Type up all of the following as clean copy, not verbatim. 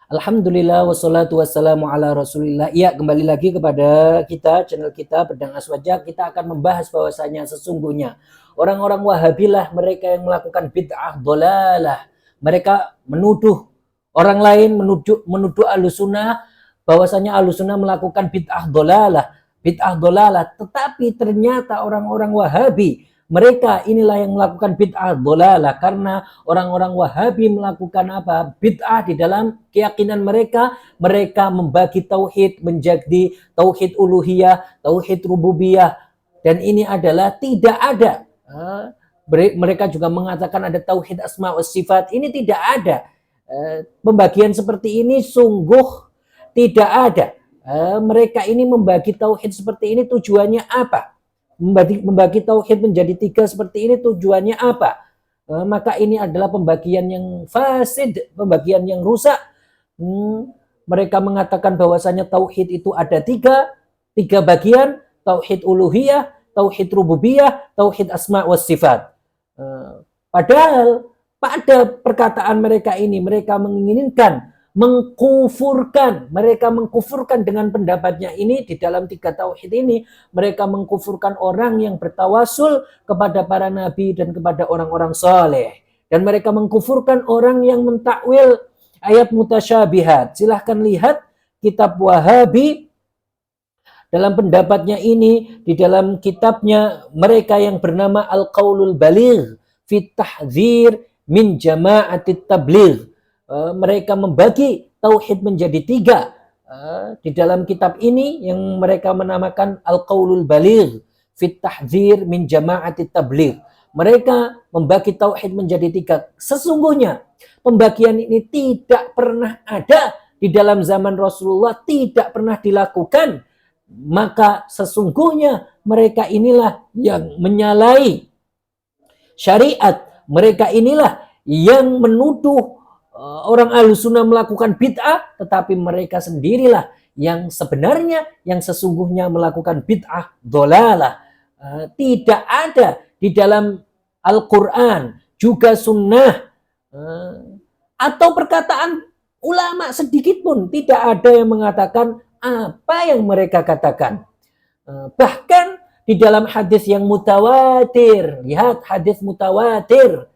Alhamdulillah wassalatu wassalamu ala rasulillah. Ya, kembali lagi kepada kita, channel kita Pedang Aswajak. Kita akan membahas bahwasanya sesungguhnya orang-orang Wahabilah mereka yang melakukan bid'ah dolalah. Mereka menuduh orang lain, menuduh Ahlussunnah bahwasanya Ahlussunnah melakukan bid'ah dolalah. Bid'ah dolalah, tetapi ternyata orang-orang Wahabi mereka inilah yang melakukan bid'ah dolalah karena orang-orang Wahabi melakukan apa? Bid'ah di dalam keyakinan mereka. Mereka membagi tauhid menjadi tauhid uluhiyah, tauhid rububiyah, dan ini adalah tidak ada. Mereka juga mengatakan ada tauhid asma wa sifat. Ini tidak ada. Pembagian seperti ini sungguh tidak ada. Mereka ini membagi tauhid seperti ini tujuannya apa? Membagi tauhid menjadi 3 seperti ini tujuannya apa? Maka ini adalah pembagian yang fasid, pembagian yang rusak. Mereka mengatakan bahwasanya tauhid itu ada tiga bagian: tauhid uluhiyah, tauhid rububiyah, tauhid asma wa sifat. Padahal pada perkataan mereka ini mereka menginginkan mereka mengkufurkan dengan pendapatnya ini. Di dalam 3 tauhid ini mereka mengkufurkan orang yang bertawasul kepada para nabi dan kepada orang-orang soleh, dan mereka mengkufurkan orang yang mentakwil ayat mutasyabihat. Silahkan lihat kitab Wahabi dalam pendapatnya ini, di dalam kitabnya mereka yang bernama Al-Qaulul Baligh fi Tahdzir min Jama'atit Tabligh. Mereka membagi tauhid menjadi 3 di dalam kitab ini yang mereka menamakan Al-Qaulul Baligh fi Tahdzir min Jama'atit Tabligh. Mereka membagi tauhid menjadi 3. Sesungguhnya pembagian ini tidak pernah ada di dalam zaman Rasulullah, tidak pernah dilakukan. Maka sesungguhnya mereka inilah yang menyalahi syariat. Mereka inilah yang menuduh orang Ahlussunnah melakukan bid'ah, tetapi mereka sendirilah yang sebenarnya, yang sesungguhnya melakukan bid'ah dolalah. Tidak ada di dalam Al-Quran juga sunnah atau perkataan ulama sedikit pun tidak ada yang mengatakan apa yang mereka katakan. Bahkan di dalam hadis yang mutawatir, lihat hadis mutawatir.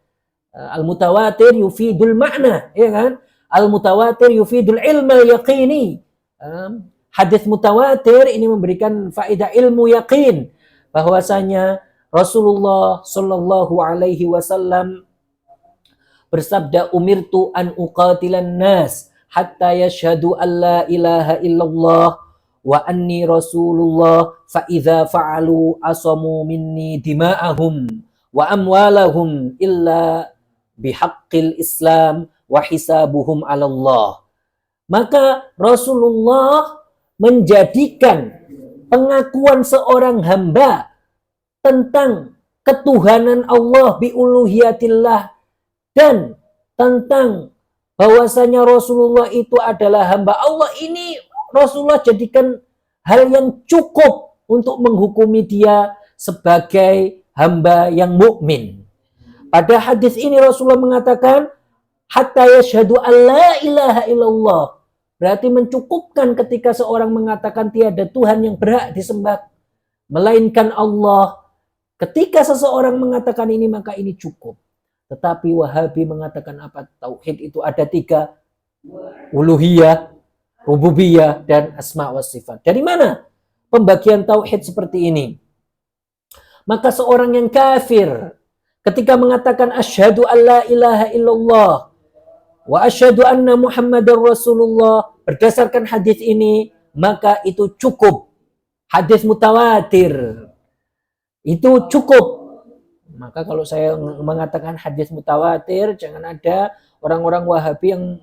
Al-mutawatir yufidul makna, ya kan? Al-mutawatir yufidul ilma yaqini. Hadis mutawatir ini memberikan faedah ilmu yakin bahwasanya Rasulullah Shallallahu alaihi wasallam bersabda, umirtu an uqatilan nas hatta yashhadu an la ilaha illallah wa anni rasulullah fa idza fa'alu asamu minni dima'ahum wa amwalahum illa bihaqqil Islam wa hisabuhum 'ala Allah. Maka Rasulullah menjadikan pengakuan seorang hamba tentang ketuhanan Allah biuluhiyatillah dan tentang bahwasanya Rasulullah itu adalah hamba Allah, ini Rasulullah jadikan hal yang cukup untuk menghukumi dia sebagai hamba yang mukmin. Pada hadis ini Rasulullah mengatakan hatta yashhadu an la ilaha illallah. Berarti mencukupkan ketika seorang mengatakan tiada Tuhan yang berhak disembah melainkan Allah. Ketika seseorang mengatakan ini maka ini cukup. Tetapi Wahabi mengatakan apa? Tauhid itu ada 3. Uluhiyah, rububiyah, dan asma wa sifat. Dari mana pembagian tauhid seperti ini? Maka seorang yang kafir ketika mengatakan asyhadu an la ilaha illallah wa asyhadu anna Muhammadar Rasulullah berdasarkan hadis ini, maka itu cukup. Hadis mutawatir itu cukup. Maka kalau saya mengatakan hadis mutawatir, jangan ada orang-orang Wahabi yang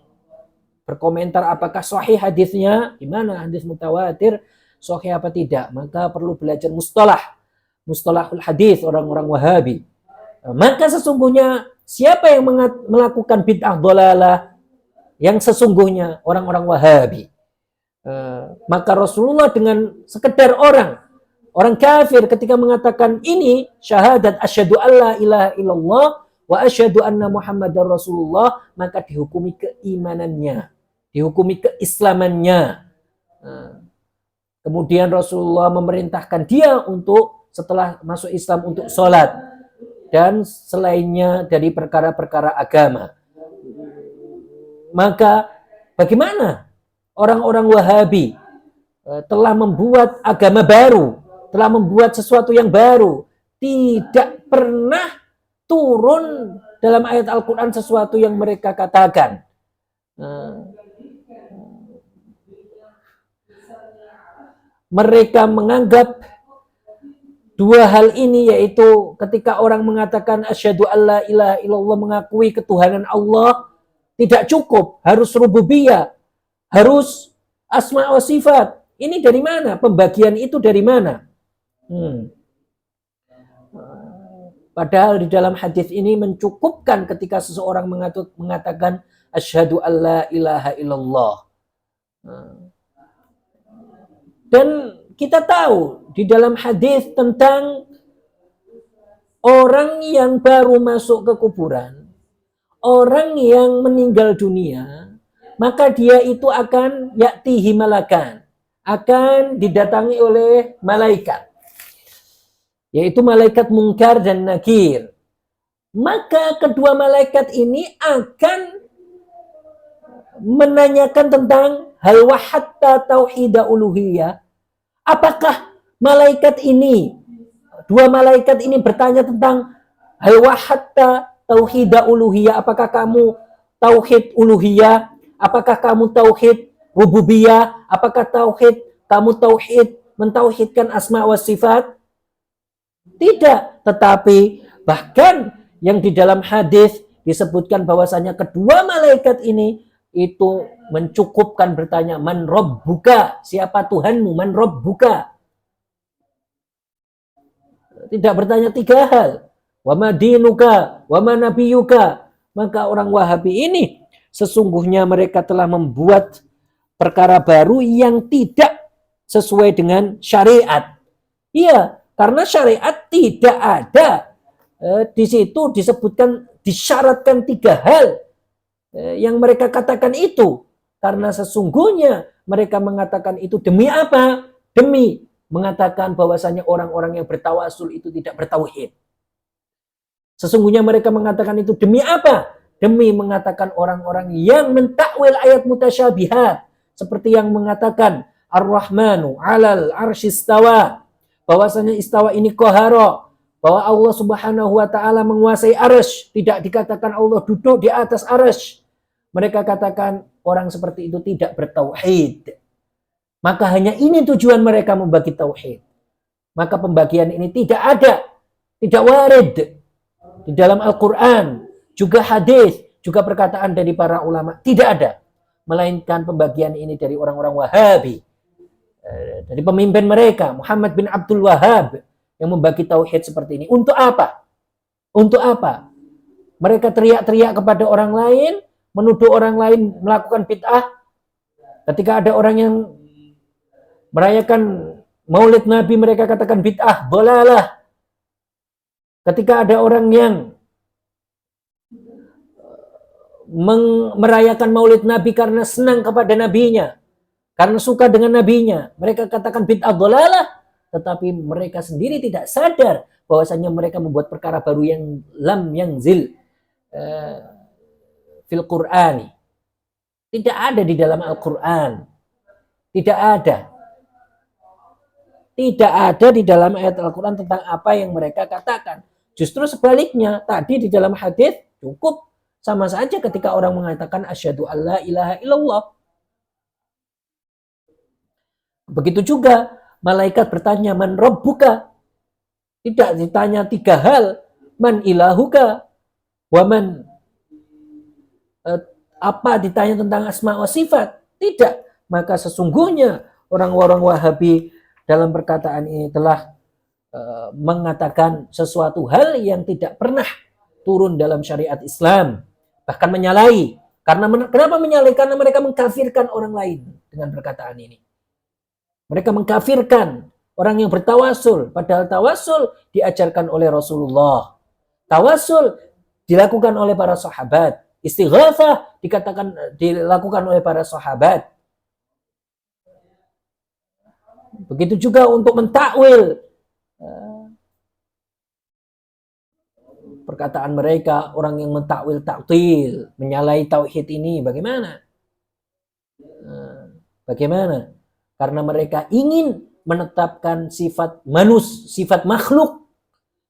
berkomentar apakah sahih hadisnya, gimana hadis mutawatir, sahih apa tidak. Maka perlu belajar mustalahul hadis orang-orang Wahabi. Maka sesungguhnya siapa yang melakukan bid'ah dolalah yang sesungguhnya orang-orang Wahabi. Maka Rasulullah dengan sekedar orang kafir ketika mengatakan ini syahadat asyhadu alla ilaha illallah wa asyhadu anna Muhammadar Rasulullah, maka dihukumi keimanannya, dihukumi keislamannya. Kemudian Rasulullah memerintahkan dia untuk setelah masuk Islam untuk sholat dan selainnya dari perkara-perkara agama. Maka bagaimana orang-orang Wahabi telah membuat agama baru, telah membuat sesuatu yang baru, tidak pernah turun dalam ayat Al-Quran sesuatu yang mereka katakan. Mereka menganggap dua hal ini, yaitu ketika orang mengatakan asyhadu alla ilaha illallah, mengakui ketuhanan Allah, tidak cukup, harus rububiyah, harus asma wa sifat. Ini dari mana? Pembagian itu dari mana? Padahal di dalam hadis ini mencukupkan ketika seseorang mengatakan asyhadu alla ilaha illallah. Dan kita tahu di dalam hadis tentang orang yang baru masuk ke kuburan, orang yang meninggal dunia, maka dia itu akan ya'tihi malakan, akan didatangi oleh malaikat, yaitu malaikat Munkar dan Nakir. Maka kedua malaikat ini akan menanyakan tentang hal wahatta tauhid uluhiyah. Apakah malaikat ini, dua malaikat ini bertanya tentang hal wahatta tauhid uluhiyah, apakah kamu tauhid uluhiyah, apakah kamu tauhid rububiyah, apakah kamu tauhid mentauhidkan asma wa sifat? Tidak, tetapi bahkan yang di dalam hadis disebutkan bahwasanya kedua malaikat ini itu mencukupkan bertanya, man rabbuka, siapa Tuhanmu, man rabbuka. Tidak bertanya tiga hal, wa ma dinuka, wa ma nabiyuka. Maka orang Wahabi ini sesungguhnya mereka telah membuat perkara baru yang tidak sesuai dengan syariat. Iya, karena syariat tidak ada. Di situ disebutkan, disyaratkan tiga hal yang mereka katakan itu. Karena sesungguhnya mereka mengatakan itu demi apa? Demi mengatakan bahwasanya orang-orang yang bertawasul itu tidak bertauhid. Sesungguhnya mereka mengatakan itu demi apa? Demi mengatakan orang-orang yang mentakwil ayat mutasyabihat, seperti yang mengatakan Ar-Rahmanu 'alal 'arsy istawa, bahwasanya istawa ini qahara, bahwa Allah Subhanahu wa taala menguasai arsy, tidak dikatakan Allah duduk di atas arsy. Mereka katakan orang seperti itu tidak bertauhid. Maka hanya ini tujuan mereka membagi tauhid. Maka pembagian ini tidak ada, tidak warid di dalam Al-Quran, juga hadis, juga perkataan dari para ulama, tidak ada. Melainkan pembagian ini dari orang-orang Wahabi, dari pemimpin mereka, Muhammad bin Abdul Wahhab, yang membagi tauhid seperti ini. Untuk apa? Untuk apa? Mereka teriak-teriak kepada orang lain, menuduh orang lain melakukan bid'ah. Ketika ada orang yang merayakan Maulid Nabi, mereka katakan bid'ah, dolalah. Ketika ada orang yang merayakan Maulid Nabi karena senang kepada nabinya, karena suka dengan nabinya, mereka katakan bid'ah, dolalah. Tetapi mereka sendiri tidak sadar bahwasanya mereka membuat perkara baru yang lam yanzil fil Qur'ani. Tidak ada di dalam Al-Quran. Tidak ada. Tidak ada di dalam ayat Al-Quran tentang apa yang mereka katakan. Justru sebaliknya, tadi di dalam hadis cukup, sama saja ketika orang mengatakan asyhadu alla ilaha illallah. Begitu juga malaikat bertanya, man rabbuka. Tidak ditanya tiga hal, man ilahuka, wa man apa ditanya tentang asma wa sifat. Tidak. Maka sesungguhnya orang-orang Wahabi dalam perkataan ini telah mengatakan sesuatu hal yang tidak pernah turun dalam syariat Islam, bahkan menyalahi. Kenapa menyalahi? Karena mereka mengkafirkan orang lain dengan perkataan ini. Mereka mengkafirkan orang yang bertawasul, padahal tawasul diajarkan oleh Rasulullah. Tawasul dilakukan oleh para sahabat. istighatsah dilakukan oleh para sahabat. Begitu juga untuk mentakwil perkataan mereka, orang yang mentakwil taktil, menyalahi tauhid ini, bagaimana? Bagaimana? Karena mereka ingin menetapkan sifat sifat makhluk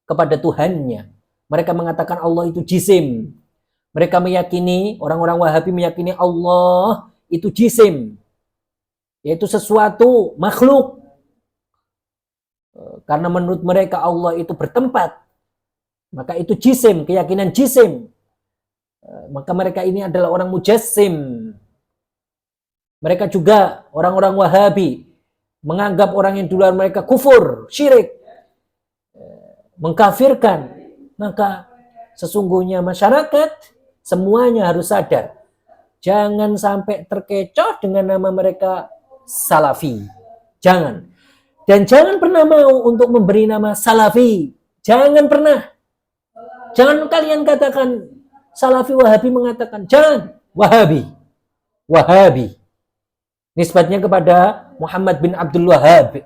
kepada Tuhannya. Mereka mengatakan Allah itu jisim. Mereka meyakini, orang-orang Wahabi meyakini Allah itu jisim, yaitu sesuatu makhluk. Karena menurut mereka Allah itu bertempat, maka itu jisim, keyakinan jisim. Maka mereka ini adalah orang mujassim. Mereka juga orang-orang Wahabi menganggap orang yang di luar mereka kufur, syirik, mengkafirkan. Maka sesungguhnya masyarakat semuanya harus sadar, jangan sampai terkecoh dengan nama mereka Salafi. Jangan. Dan jangan pernah mau untuk memberi nama Salafi. Jangan pernah. Jangan kalian katakan Salafi, Wahabi mengatakan. Jangan. Wahabi. Wahabi. Nisbatnya kepada Muhammad bin Abdul Wahhab,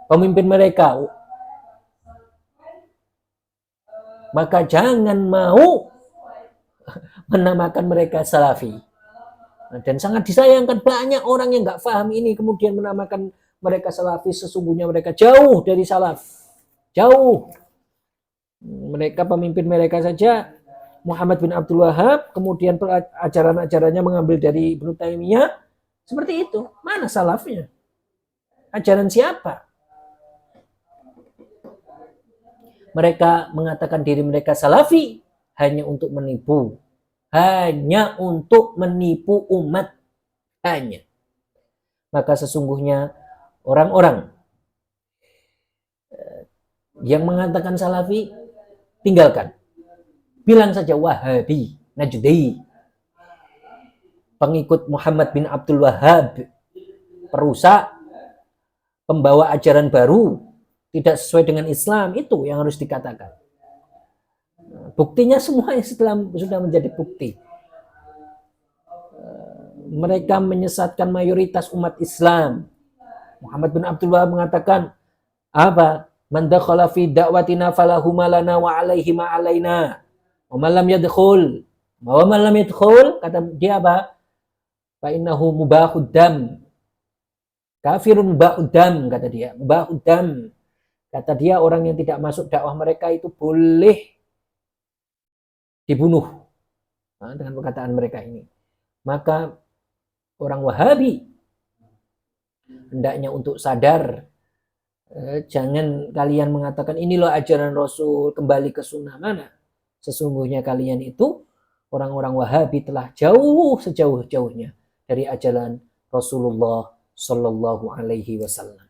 pemimpin mereka. Maka jangan mau menamakan mereka Salafi. Dan sangat disayangkan banyak orang yang nggak paham ini kemudian menamakan mereka Salafi. Sesungguhnya mereka jauh dari salaf, jauh. Mereka pemimpin mereka saja Muhammad bin Abdul Wahhab, kemudian ajaran-ajarannya mengambil dari Ibnu Taimiyah, seperti itu. Mana salafnya? Ajaran siapa? Mereka mengatakan diri mereka Salafi hanya untuk menipu. Hanya untuk menipu umat. Hanya. Maka sesungguhnya orang-orang yang mengatakan Salafi, tinggalkan. Bilang saja Wahabi, Najdi, pengikut Muhammad bin Abdul Wahhab, perusak, pembawa ajaran baru, tidak sesuai dengan Islam, itu yang harus dikatakan. Buktinya semuanya sudah menjadi bukti. Mereka menyesatkan mayoritas umat Islam. Muhammad bin Abdul Wahhab mengatakan, apa? Man dakhala fi da'watina falahu ma lana wa alaihi ma alaina. Wa man lam yadkhul. Wa man lam yadkhul, kata dia apa? Fa innahu mubahud dam. Kafirun mubahud dam, kata dia. Mubahud dam. Kata dia orang yang tidak masuk dakwah mereka itu boleh dibunuh. Nah, dengan perkataan mereka ini. Maka orang Wahabi hendaknya untuk sadar. Jangan kalian mengatakan ini loh ajaran Rasul, kembali ke sunnah. Mana? Sesungguhnya kalian itu orang-orang Wahabi telah jauh sejauh-jauhnya dari ajaran Rasulullah Sallallahu Alaihi Wasallam.